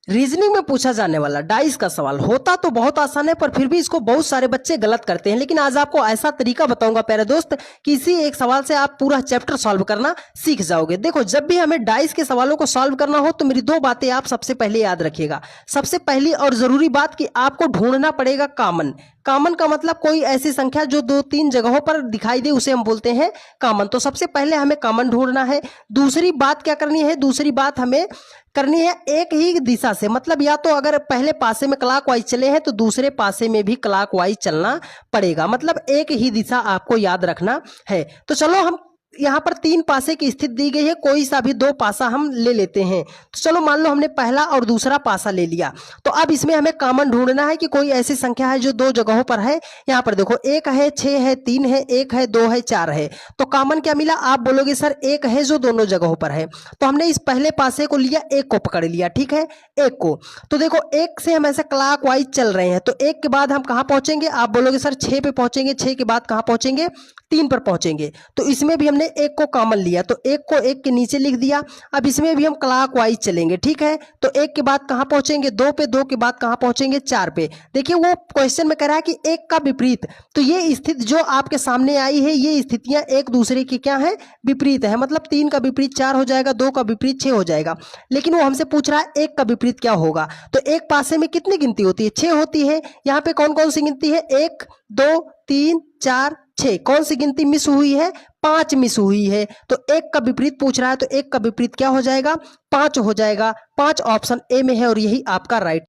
Reasoning में पूछा जाने वाला डाइस का सवाल होता तो बहुत आसान है, पर फिर भी इसको बहुत सारे बच्चे गलत करते हैं। लेकिन आज आपको ऐसा तरीका बताऊंगा प्यारे दोस्त कि इसी एक सवाल से आप पूरा चैप्टर सॉल्व करना सीख जाओगे। देखो, जब भी हमें डाइस के सवालों को सॉल्व करना हो तो मेरी दो बातें आप सबसे पहले याद रखिएगा। सबसे पहली और जरूरी बात कि आपको ढूंढना पड़ेगा कॉमन। कॉमन का मतलब कोई ऐसी संख्या जो दो तीन जगहों पर दिखाई दे, उसे हम बोलते हैं कॉमन। तो सबसे पहले हमें कॉमन ढूंढना है। दूसरी बात क्या करनी है? दूसरी बात हमें करनी है एक ही दिशा से, मतलब या तो अगर पहले पासे में क्लॉक वाइज चले हैं तो दूसरे पासे में भी क्लॉक वाइज चलना पड़ेगा, मतलब एक ही दिशा आपको याद रखना है। तो चलो, हम यहाँ पर तीन पासे की स्थिति दी गई है, कोई सा भी दो पासा हम ले लेते हैं। तो चलो, मान लो हमने पहला और दूसरा पासा ले लिया, तो अब इसमें हमें कॉमन ढूंढना है कि कोई ऐसी संख्या है जो दो जगहों पर है। यहाँ पर देखो, एक है, 6 है, 3 है, 1 है, 2 है, 4 है। तो कॉमन क्या मिला? आप बोलोगे सर एक है जो दोनों जगहों पर है। तो हमने इस पहले पासे को लिया, एक को पकड़ लिया, ठीक है, एक को। तो देखो, एक से हम ऐसे क्लॉक वाइज चल रहे हैं, तो एक के बाद हम कहाँ पहुंचेंगे? आप बोलोगे सर 6 पे पहुंचेंगे, 6 के बाद कहाँ पहुंचेंगे? 3 पर पहुंचेंगे। तो इसमें भी हमने एक को कॉमन लिया, तो एक को एक के नीचे लिख दिया। अब इसमें भी हम क्लॉक वाइज चलेंगे, ठीक है। तो एक के बाद कहां पहुंचेंगे? 2 पे, 2 के बाद कहां पहुंचेंगे? 4 पे। देखिए, वो क्वेश्चन में कह रहा है कि एक का विपरीत। तो ये स्थिति जो आपके सामने आई है, ये स्थितियां एक दूसरे की क्या है? विपरीत है। मतलब 3 का विपरीत 4 हो जाएगा, 2 का विपरीत 6 हो जाएगा। लेकिन वो हमसे पूछ रहा है एक का विपरीत क्या होगा। तो एक पासे में कितनी गिनती होती है? 6 होती है। यहाँ पे कौन कौन सी गिनती है? 1 2 3 4 6। कौन सी गिनती मिस हुई है? 5 मिस हुई है। तो एक का विपरीत पूछ रहा है, तो एक का विपरीत क्या हो जाएगा? 5 हो जाएगा। 5 ऑप्शन ए में है और यही आपका राइट